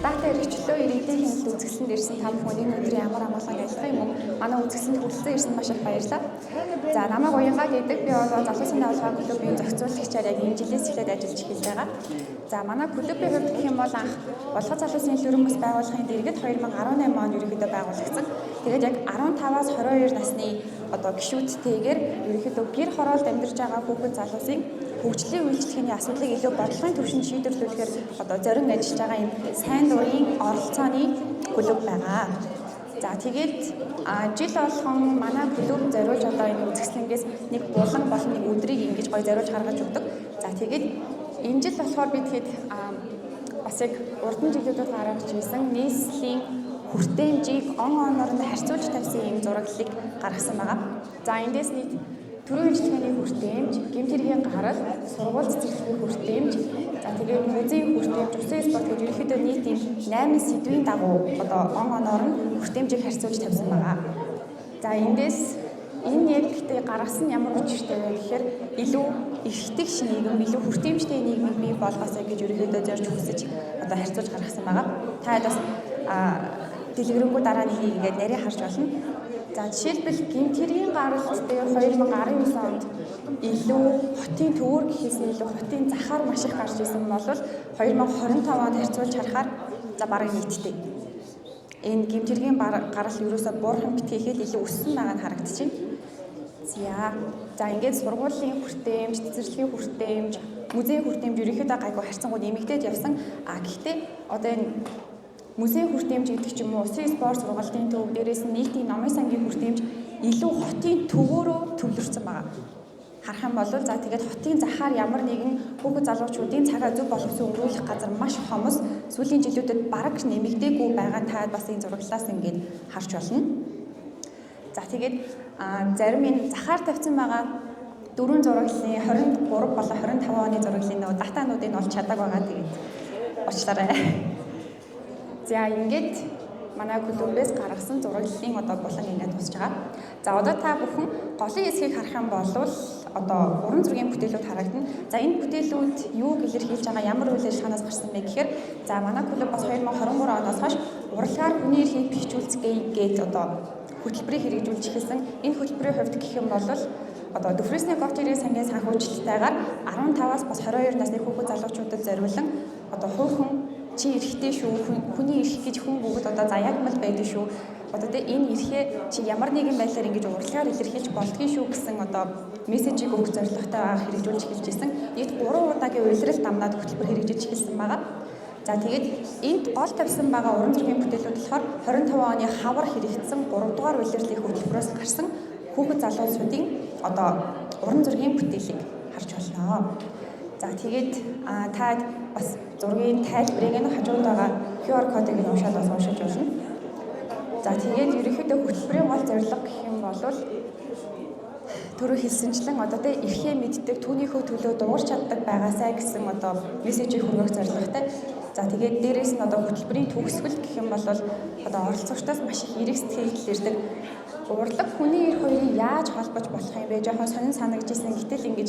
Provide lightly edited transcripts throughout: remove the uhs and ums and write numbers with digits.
Дата хэрэгчлөө иргэдийн хяналт үзэсгэлэнд ирсэн та бүхэн өнөөдрийн ямар амгалан ажиллах юм уу? Манай үзэсгэлэнд хүрэлцэн ирсэн маш их баярлалаа. За намайг Уянгаа гэдэг би бол залуусын давалгаа клубын зохицуулагчаар яг энэ жилээс эхлээд ажиллаж эхэлж байгаа. За манай клубын хувьд гэх юм бол анх Болгоц залуусын ил өрөөмөс байгууллагын дэргэд 2018 онд ерөнхийдөө байгуулагдсан. Тэгээд яг 15-аас 22 насны гишүүдтэйгээр ерөнхийдөө гэр хороолд амьдарч байгаа хүүхэд залуусын хөгжлийн үйлчлэгээний асуудлыг илүү бодлогын түвшинд шийдвэрлэхээр зорин ажиллаж байгаа юм сайн дурын оролцооны клуб байгаа. За тэгээд жил болгон манай клуб зориулж энэ үзэсгэлэнгээс нэг булан болон нэг өдрийг ингэж гоё зориулж гаргаж өгдөг. За тэгээд энэ жил болохоор би тэгэхэд бас яг урдан жилүүдэд гаргаж ирсэн нийслэлийн хүртээмжийг оноор нь харьцуулж тавьсан юм зураглалыг гаргасан байгаа. За эндээс нийт төрийн үйлчлэгээний хүртээмж, гэмт хэргийн гарал, сургууль цэцэрлэгийн хүртээмж, за тэгээд музейн хүртээмж, усан спорт гэж ерөнхийдөө нийт ийм 8 сэдвийн дагуу оноор нь хүртээмжийг харьцуулж тавьсан байгаа. За эндээс энэ яг гэдэг гаргасан ямар учиртай вэ гэхээр илүү эрхтэг нийгэм, илүү хүртээмжтэй нийгмийг бий болгоосоо гэж ерөнхийдөө зорж хүсэж харьцуулж гаргасан байгаа. Та бас дэлгэрэнгүй дараа нэг ингээд нарийн харж болно. За жишээлбэл гэмт хэргийн гаралт дээр 2019 онд илүү хотын төвөр гэхээс илүү хотын захаар маш их гарч ирсэн бол 2025 онд харьцуулж харахаар за бараг нийтдээ. Энэ гэмт хэргийн гарал ерөөсөө буурхан битгээхэд илүү өссөн байгаа нь харагдчихэв. За ингээд сургуулийн хүртээмж, цэцэрлэгийн хүртээмж, музейн хүртээмж ерөнхийдөө гайгүй харьцангуй нэмэгдээд явсан. Гэхдээ энэ музейн хүртээмж гэдэг ч юм уу, усын спорт сургалтын төв, дээрээс нь нийтийн номын сангийн хүртээмж илүү хотын төвөөрөө төвлөрсөн байгаа. Харах юм бол за тэгээд хотын захаар ямар нэгэн хүүхэд залуучуудын цагаа зөв боловсон өнгөрүүлэх газар маш хомос, сүүлийн жилүүдэд бараг нэмэгдээгүй байгаа нь та бас энэ зураглалаас ингээд харж болно. За тэгээд зарим энэ захаар тавьсан байгаа дөрвөн зураглалын 23 болон 25 оны зураглалын датануудыг олж чаддаг байгаа. Тэгээд уучлаарай. За ингээд манай клубээс гаргасан зураглалын булан ингээд тусч байгаа. За одоо та бүхэн голын хэсгийг харах юм бол уран зургийн бүтээлүүд харагдана. За энэ бүтээлүүд юуг илэрхийлж байгаа, ямар үйл ажиллагаанаас гарсан бэ гэхээр за манай клуб бас 2023 оноос хойш урлагаар хүний эрхийг бэхжүүлцгээе гэдэг хөтөлбөрийг хэрэгжүүлж эхэлсэн. Энэ хөтөлбөрийн хувьд гэх юм бол Дефресний Готирийн сангийн санхүүжилттайгаар 15-аас бас 22 насны хүүхэд залуучуудад зориулан хөөхөн чи эрхтэй шүү, хүний эрх гэж хүн бүгд заягмал байдаг шүү. Энэ эрхээ чи ямар нэгэн байдлаар ингэж урлагаар илэрхийлж болдгийн шүү гэсэн мессежийг өгөх зорилготой хэрэгжүүлж эхэлж ирсэн. Нийт 3 удаагийн улирал дамнаад хөтөлбөр хэрэгжиж эхэлсэн байгаа. За тэгээд энд гол тавьсан байгаа уран зургийн бүтээлүүд болохоор 25 оны хавар хэрэгжсэн 3 дугаар улирлын хөтөлбөрөөс гарсан хүүхэд залуучуудын уран зургийн бүтээлийг харж болно. За тэгээд та бас зургийн тайлбарыг энэ хажууд байгаа QR кодыг уншаад бас уншиж болно. За тэгээд ерөнхийдөө хөтөлбөрийн гол зорилго гэх юм бол түрүү хэлсэнчлэн эрхээ мэддэг, түүнийхөө төлөө дуурч чаддаг байгаасай гэсэн мессежийг хүргэх зорилготой. За тэгээд дээрээс нь хөтөлбөрийн төгсгөл гэх юм бол оролцогчдоос маш их эрэг сэтгэл ирдэг. Урлаг хүний эрх хоёрыг яаж холбож болох юм бэ? Жохон сонин санагдажсэн. Гэтэл ингэж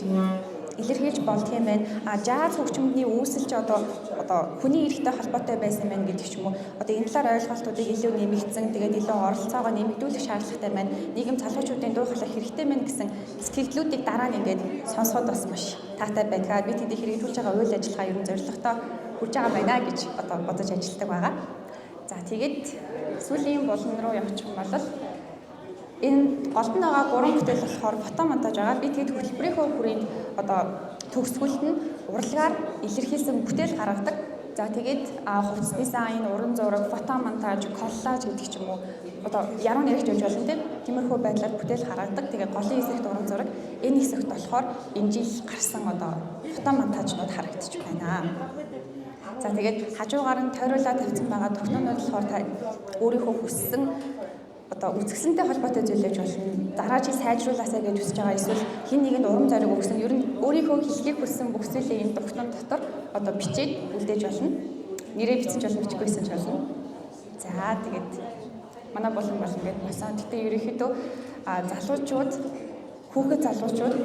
илэрхийлж болдго юм байна. Жаз хөгжмөдний үүсэл ч хүний эрхтэй холбоотой байсан байна гэдэг ч юм уу. Энэ талаар ойлголтуудыг илүү нэмэгдсэн. Тэгээд илүү оролцоогоо нэмэгдүүлэх шаардлагатай байна. Нийгэм залуучуудын дуу хоолой хэрэгтэй байна гэсэн сэтгэлдлүүдийг дараа нь ингээд сонсоход бас маш таатай байдаг. Би тэдийг хэрэгжүүлж байгаа үйл ажиллагаа ерөн зорилготой хүрч байгаа байна гэж бодож ажилладаг байгаа. За тэгээд сүүлийн булан руу явчих юм бол энэ голд нь байгаа 3 бүтээл болохоор фотомонтаж байгаа. Би тэгэд хөтөлбөрийнхөө хүрээнд төгсгөлд нь урлагаар илэрхийлсэн бүтээл гаргадаг. За тэгээд хувцас дизайн, уран зураг, фотомонтаж, коллаж гэдэг ч юм уу яруу нэрч өгч болно тийм. Тиймэрхүү байдлаар бүтээл гаргадаг. Тэгээд голын хэсэгт уран зураг, энэ хэсэгт болохоор энэ жил гарсан фотомонтажнууд харагдаж байна. За тэгээд хажуугаар нь тойруулаад тавьсан байгаа тогтноонууд болохоор та өөрийнхөө хүссэн үзэсгэлэнтэй холбоотой зүйлээж болно. Дараа жил сайжруулаасаа гэж хүсэж байгаа эсвэл хин нэгэнд урам зориг өгсөн. Ер нь өөрийнхөө хэлхийг хүссэн бүх зүйлээ энэ тогтноон дотор бичээд үлдээж болно. Нэрээ бичсэн ч болно, бичихгүй байсан ч болно. За тэгээд манай булан бол ингээд басан. Гэтэ ерөнхийдөө залуучууд, хүүхэд залуучууд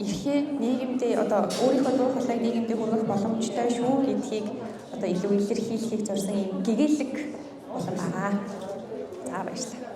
эрхээ нийгэмдээ одоо өөрийнхөө дуу хоолойг нийгэмдээ хүргэх боломжтой шүү гэдгийг одоо илүү илэрхийлэхийг зорьсон юм гэгээлэг болон байгаа. За баярлалаа.